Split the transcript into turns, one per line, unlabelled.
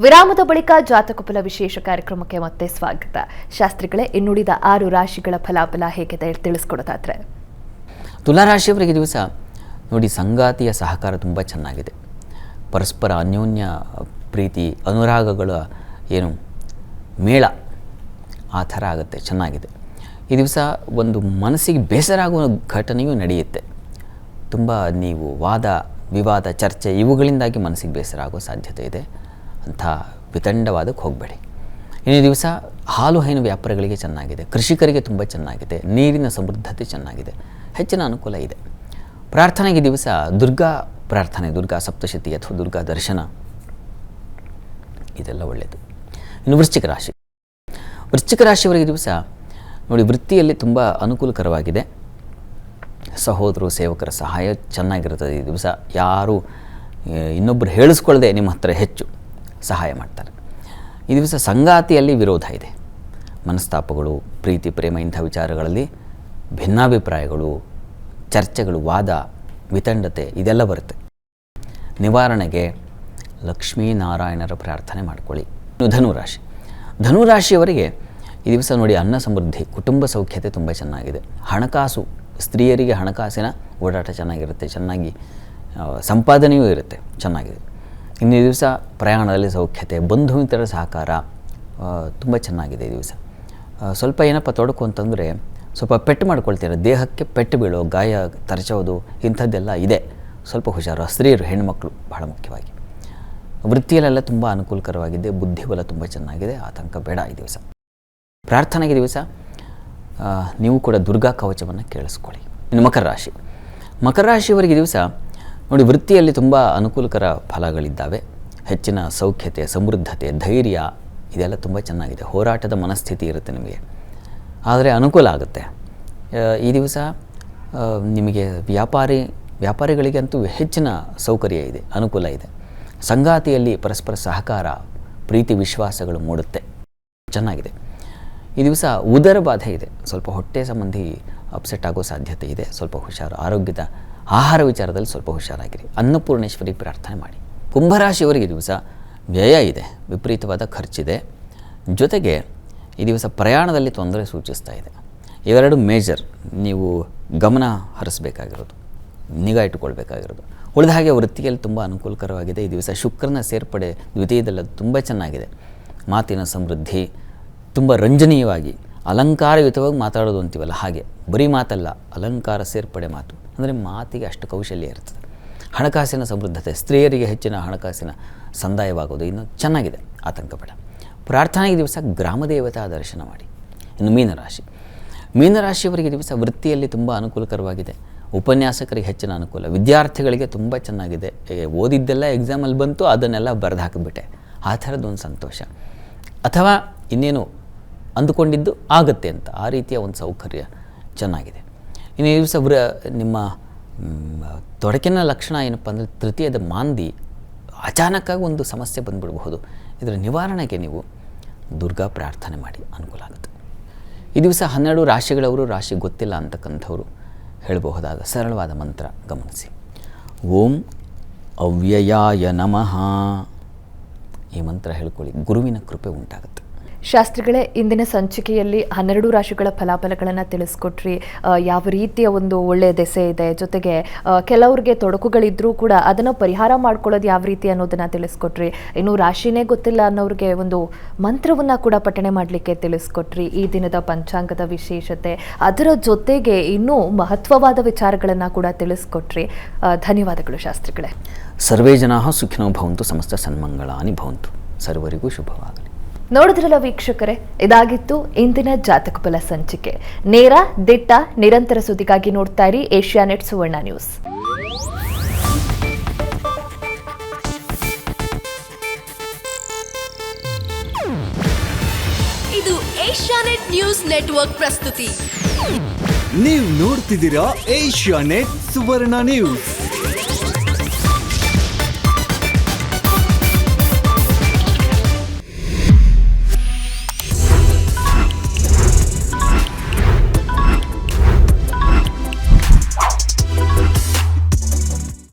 ವಿರಾಮದ ಬಳಿಕ ಜಾತಕ ಫಲ ವಿಶೇಷ ಕಾರ್ಯಕ್ರಮಕ್ಕೆ ಮತ್ತೆ ಸ್ವಾಗತ. ಶಾಸ್ತ್ರಿಗಳೇ, ಇನ್ನುಳಿದ 6 ರಾಶಿಗಳ ಫಲಾಫಲ ಹೇಗಿದೆ ತಿಳಿಸ್ಕೊಡೋದಾದ್ರೆ?
ತುಲಾ ರಾಶಿಯವರಿಗೆ ದಿವಸ ನೋಡಿ, ಸಂಗಾತಿಯ ಸಹಕಾರ ತುಂಬ ಚೆನ್ನಾಗಿದೆ. ಪರಸ್ಪರ ಅನ್ಯೋನ್ಯ ಪ್ರೀತಿ ಅನುರಾಗಗಳ ಏನು ಮೇಳ ಆ ಥರ ಆಗುತ್ತೆ, ಚೆನ್ನಾಗಿದೆ. ಈ ದಿವಸ ಒಂದು ಮನಸ್ಸಿಗೆ ಬೇಸರ ಆಗುವ ಘಟನೆಯೂ ನಡೆಯುತ್ತೆ. ತುಂಬ ನೀವು ವಾದ ವಿವಾದ ಚರ್ಚೆ ಇವುಗಳಿಂದಾಗಿ ಮನಸ್ಸಿಗೆ ಬೇಸರ ಆಗೋ ಸಾಧ್ಯತೆ ಇದೆ. ಅಂಥ ವಿತಂಡವಾದಕ್ಕೆ ಹೋಗಬೇಡಿ. ಇನ್ನು ದಿವಸ ಹಾಲು ಹೈನು ವ್ಯಾಪಾರಗಳಿಗೆ ಚೆನ್ನಾಗಿದೆ, ಕೃಷಿಕರಿಗೆ ತುಂಬ ಚೆನ್ನಾಗಿದೆ, ನೀರಿನ ಸಮೃದ್ಧತೆ ಚೆನ್ನಾಗಿದೆ, ಹೆಚ್ಚಿನ ಅನುಕೂಲ ಇದೆ. ಪ್ರಾರ್ಥನೆಗೆ ದಿವಸ ದುರ್ಗಾ ಪ್ರಾರ್ಥನೆ, ದುರ್ಗಾ ಸಪ್ತಶತಿ ಅಥವಾ ದುರ್ಗಾ ದರ್ಶನ ಇದೆಲ್ಲ ಒಳ್ಳೆಯದು. ಇನ್ನು ವೃಶ್ಚಿಕ ರಾಶಿ, ವೃಶ್ಚಿಕ ರಾಶಿಯವರಿಗೆ ದಿವಸ ನೋಡಿ, ವೃತ್ತಿಯಲ್ಲಿ ತುಂಬ ಅನುಕೂಲಕರವಾಗಿದೆ. ಸಹೋದರರು ಸೇವಕರ ಸಹಾಯ ಚೆನ್ನಾಗಿರುತ್ತದೆ. ಈ ದಿವಸ ಯಾರು ಇನ್ನೊಬ್ಬರು ಹೇಳಿಸ್ಕೊಳ್ಳದೆ ನಿಮ್ಮ ಹತ್ರ ಹೆಚ್ಚು ಸಹಾಯ ಮಾಡ್ತಾರೆ. ಈ ದಿವಸ ಸಂಗಾತಿಯಲ್ಲಿ ವಿರೋಧ ಇದೆ, ಮನಸ್ತಾಪಗಳು, ಪ್ರೀತಿ ಪ್ರೇಮ ಇಂಥ ವಿಚಾರಗಳಲ್ಲಿ ಭಿನ್ನಾಭಿಪ್ರಾಯಗಳು, ಚರ್ಚೆಗಳು, ವಾದ ವಿತಂಡತೆ ಇದೆಲ್ಲ ಬರುತ್ತೆ. ನಿವಾರಣೆಗೆ ಲಕ್ಷ್ಮೀನಾರಾಯಣರ ಪ್ರಾರ್ಥನೆ ಮಾಡ್ಕೊಳ್ಳಿ. ಇನ್ನು ಧನುರಾಶಿ, ಧನುರಾಶಿಯವರಿಗೆ ಈ ದಿವಸ ನೋಡಿ, ಅನ್ನ ಸಮೃದ್ಧಿ, ಕುಟುಂಬ ಸೌಖ್ಯತೆ ತುಂಬ ಚೆನ್ನಾಗಿದೆ. ಹಣಕಾಸು, ಸ್ತ್ರೀಯರಿಗೆ ಹಣಕಾಸಿನ ಓಡಾಟ ಚೆನ್ನಾಗಿರುತ್ತೆ, ಚೆನ್ನಾಗಿ ಸಂಪಾದನೆಯೂ ಇರುತ್ತೆ, ಚೆನ್ನಾಗಿದೆ. ಇನ್ನು ಈ ದಿವಸ ಪ್ರಯಾಣದಲ್ಲಿ ಸೌಖ್ಯತೆ, ಬಂಧು ಮಿತ್ರರ ಸಹಕಾರ ತುಂಬ ಚೆನ್ನಾಗಿದೆ. ಈ ದಿವಸ ಸ್ವಲ್ಪ ಏನಪ್ಪ ತೊಡಕು ಅಂತಂದರೆ ಸ್ವಲ್ಪ ಪೆಟ್ಟು ಮಾಡ್ಕೊಳ್ತೀರ, ದೇಹಕ್ಕೆ ಪೆಟ್ಟು ಬೀಳೋ, ಗಾಯ ತರಚೋದು ಇಂಥದ್ದೆಲ್ಲ ಇದೆ, ಸ್ವಲ್ಪ ಹುಷಾರು. ಸ್ತ್ರೀಯರು, ಹೆಣ್ಣುಮಕ್ಕಳು ಬಹಳ ಮುಖ್ಯವಾಗಿ. ವೃತ್ತಿಯಲ್ಲೆಲ್ಲ ತುಂಬ ಅನುಕೂಲಕರವಾಗಿದೆ, ಬುದ್ಧಿಬಲ ತುಂಬ ಚೆನ್ನಾಗಿದೆ, ಆತಂಕ ಬೇಡ. ಈ ದಿವಸ ಪ್ರಾರ್ಥನೆಗೆ ದಿವಸ ನೀವು ಕೂಡ ದುರ್ಗಾ ಕವಚವನ್ನು ಕೇಳಿಸ್ಕೊಳ್ಳಿ. ಇನ್ನು ಮಕರ ರಾಶಿ, ಮಕರ ರಾಶಿಯವರಿಗೆ ದಿವಸ ನೋಡಿ, ವೃತ್ತಿಯಲ್ಲಿ ತುಂಬ ಅನುಕೂಲಕರ ಫಲಗಳಿದ್ದಾವೆ. ಹೆಚ್ಚಿನ ಸೌಖ್ಯತೆ, ಸಮೃದ್ಧತೆ, ಧೈರ್ಯ ಇದೆಲ್ಲ ತುಂಬ ಚೆನ್ನಾಗಿದೆ. ಹೋರಾಟದ ಮನಸ್ಥಿತಿ ಇರುತ್ತೆ ನಿಮಗೆ, ಆದರೆ ಅನುಕೂಲ ಆಗುತ್ತೆ. ಈ ದಿವಸ ನಿಮಗೆ ವ್ಯಾಪಾರಿಗಳಿಗಂತೂ ಹೆಚ್ಚಿನ ಸೌಕರ್ಯ ಇದೆ, ಅನುಕೂಲ ಇದೆ. ಸಂಗಾತಿಯಲ್ಲಿ ಪರಸ್ಪರ ಸಹಕಾರ, ಪ್ರೀತಿ ವಿಶ್ವಾಸಗಳು ಮೂಡುತ್ತೆ, ಚೆನ್ನಾಗಿದೆ. ಈ ದಿವಸ ಉದರ ಬಾಧೆ ಇದೆ, ಸ್ವಲ್ಪ ಹೊಟ್ಟೆ ಸಂಬಂಧಿ ಅಪ್ಸೆಟ್ ಆಗೋ ಸಾಧ್ಯತೆ ಇದೆ, ಸ್ವಲ್ಪ ಹುಷಾರು. ಆರೋಗ್ಯದ ಆಹಾರ ವಿಚಾರದಲ್ಲಿ ಸ್ವಲ್ಪ ಹುಷಾರಾಗಿರಿ. ಅನ್ನಪೂರ್ಣೇಶ್ವರಿ ಪ್ರಾರ್ಥನೆ ಮಾಡಿ. ಕುಂಭರಾಶಿಯವರಿಗೆ ದಿವಸ ವ್ಯಯ ಇದೆ, ವಿಪರೀತವಾದ ಖರ್ಚಿದೆ, ಜೊತೆಗೆ ಈ ದಿವಸ ಪ್ರಯಾಣದಲ್ಲಿ ತೊಂದರೆ ಸೂಚಿಸ್ತಾ ಇದೆ. ಇವೆರಡು ಮೇಜರ್, ನೀವು ಗಮನ ಹರಿಸಬೇಕಾಗಿರೋದು, ನಿಗಾ ಇಟ್ಟುಕೊಳ್ಬೇಕಾಗಿರೋದು. ಉಳಿದ ಹಾಗೆ ವೃತ್ತಿಯಲ್ಲಿ ತುಂಬ ಅನುಕೂಲಕರವಾಗಿದೆ. ಈ ದಿವಸ ಶುಕ್ರನ ಸೇರ್ಪಡೆ ದ್ವಿತೀಯದಲ್ಲಿ ತುಂಬ ಚೆನ್ನಾಗಿದೆ. ಮಾತಿನ ಸಮೃದ್ಧಿ, ತುಂಬ ರಂಜನೀಯವಾಗಿ ಅಲಂಕಾರಯುತವಾಗಿ ಮಾತಾಡೋದು ಅಂತೀವಲ್ಲ ಹಾಗೆ, ಬರೀ ಮಾತಲ್ಲ, ಅಲಂಕಾರ ಸೇರ್ಪಡೆ ಮಾತು, ಅಂದರೆ ಮಾತಿಗೆ ಅಷ್ಟು ಕೌಶಲ್ಯ ಇರ್ತದೆ. ಹಣಕಾಸಿನ ಸಮೃದ್ಧತೆ, ಸ್ತ್ರೀಯರಿಗೆ ಹೆಚ್ಚಿನ ಹಣಕಾಸಿನ ಸಂದಾಯವಾಗೋದು ಇನ್ನು ಚೆನ್ನಾಗಿದೆ, ಆತಂಕ ಬೇಡ. ಪ್ರಾರ್ಥನೆಗೆ ದಿವಸ ಗ್ರಾಮದೇವತಾ ದರ್ಶನ ಮಾಡಿ. ಇನ್ನು ಮೀನರಾಶಿ, ಮೀನರಾಶಿಯವರಿಗೆ ದಿವಸ ವೃತ್ತಿಯಲ್ಲಿ ತುಂಬ ಅನುಕೂಲಕರವಾಗಿದೆ. ಉಪನ್ಯಾಸಕರಿಗೆ ಹೆಚ್ಚಿನ ಅನುಕೂಲ, ವಿದ್ಯಾರ್ಥಿಗಳಿಗೆ ತುಂಬ ಚೆನ್ನಾಗಿದೆ. ಓದಿದ್ದೆಲ್ಲ ಎಕ್ಸಾಮಲ್ಲಿ ಬಂತು, ಅದನ್ನೆಲ್ಲ ಬರೆದು ಹಾಕಿಬಿಟ್ಟೆ, ಆ ಥರದ್ದೊಂದು ಸಂತೋಷ. ಅಥವಾ ಇನ್ನೇನು ಅಂದುಕೊಂಡಿದ್ದು ಆಗುತ್ತೆ ಅಂತ, ಆ ರೀತಿಯ ಒಂದು ಸೌಕರ್ಯ ಚೆನ್ನಾಗಿದೆ. ಇನ್ನು ಈ ದಿವಸ ನಿಮ್ಮ ತೊಡಕಿನ ಲಕ್ಷಣ ಏನಪ್ಪ ಅಂದರೆ ತೃತೀಯದ ಮಾಂದಿ, ಅಚಾನಕ್ಕಾಗಿ ಒಂದು ಸಮಸ್ಯೆ ಬಂದುಬಿಡಬಹುದು. ಇದರ ನಿವಾರಣೆಗೆ ನೀವು ದುರ್ಗಾ ಪ್ರಾರ್ಥನೆ ಮಾಡಿ, ಅನುಕೂಲ ಆಗುತ್ತೆ. ಈ ದಿವಸ 12 ರಾಶಿಗಳವರು, ರಾಶಿ ಗೊತ್ತಿಲ್ಲ ಅಂತಕ್ಕಂಥವ್ರು ಹೇಳಬಹುದಾದ ಸರಳವಾದ ಮಂತ್ರ ಗಮನಿಸಿ. ಓಂ ಅವ್ಯಯಾಯ ನಮಃ, ಈ ಮಂತ್ರ ಹೇಳ್ಕೊಳ್ಳಿ, ಗುರುವಿನ ಕೃಪೆ ಉಂಟಾಗುತ್ತೆ.
ಶಾಸ್ತ್ರಿಗಳೇ, ಇಂದಿನ ಸಂಚಿಕೆಯಲ್ಲಿ 12 ರಾಶಿಗಳ ಫಲಾಫಲಗಳನ್ನು ತಿಳಿಸ್ಕೊಟ್ರಿ. ಯಾವ ರೀತಿಯ ಒಂದು ಒಳ್ಳೆಯ ದೆಸೆ ಇದೆ, ಜೊತೆಗೆ ಕೆಲವ್ರಿಗೆ ತೊಡಕುಗಳಿದ್ರೂ ಕೂಡ ಅದನ್ನು ಪರಿಹಾರ ಮಾಡ್ಕೊಳ್ಳೋದು ಯಾವ ರೀತಿ ಅನ್ನೋದನ್ನು ತಿಳಿಸ್ಕೊಟ್ರಿ. ಇನ್ನು ರಾಶಿನೇ ಗೊತ್ತಿಲ್ಲ ಅನ್ನೋರಿಗೆ ಒಂದು ಮಂತ್ರವನ್ನು ಕೂಡ ಪಠಣೆ ಮಾಡಲಿಕ್ಕೆ ತಿಳಿಸ್ಕೊಟ್ರಿ. ಈ ದಿನದ ಪಂಚಾಂಗದ ವಿಶೇಷತೆ, ಅದರ ಜೊತೆಗೆ ಇನ್ನೂ ಮಹತ್ವವಾದ ವಿಚಾರಗಳನ್ನು ಕೂಡ ತಿಳಿಸ್ಕೊಟ್ರಿ. ಧನ್ಯವಾದಗಳು ಶಾಸ್ತ್ರಿಗಳೇ.
ಸರ್ವೇ ಜನಾಃ ಸುಖಿನೋ ಭವಂತು, ಸಮಸ್ತ ಸನ್ಮಂಗಳಾನಿ ಭವಂತು, ಸರ್ವರಿಗೂ ಶುಭವಾಗಲಿ.
ನೋಡಿದ್ರಲ್ಲ ವೀಕ್ಷಕರೇ, ಇದಾಗಿತ್ತು ಇಂದಿನ ಜಾತಕ ಫಲ ಸಂಚಿಕೆ. ನೇರ, ದಿಟ್ಟ, ನಿರಂತರ ಸುದ್ದಿಗಾಗಿ ನೋಡ್ತಾ ಇರಿ ಏಷ್ಯಾನೆಟ್ ಸುವರ್ಣ ನ್ಯೂಸ್.
ಇದು ಏಷ್ಯಾನೆಟ್ ನ್ಯೂಸ್ ನೆಟ್ವರ್ಕ್ ಪ್ರಸ್ತುತಿ.
ನೀವು ನೋಡ್ತಿದ್ದೀರಾ ಏಷ್ಯಾನೆಟ್ ಸುವರ್ಣ ನ್ಯೂಸ್.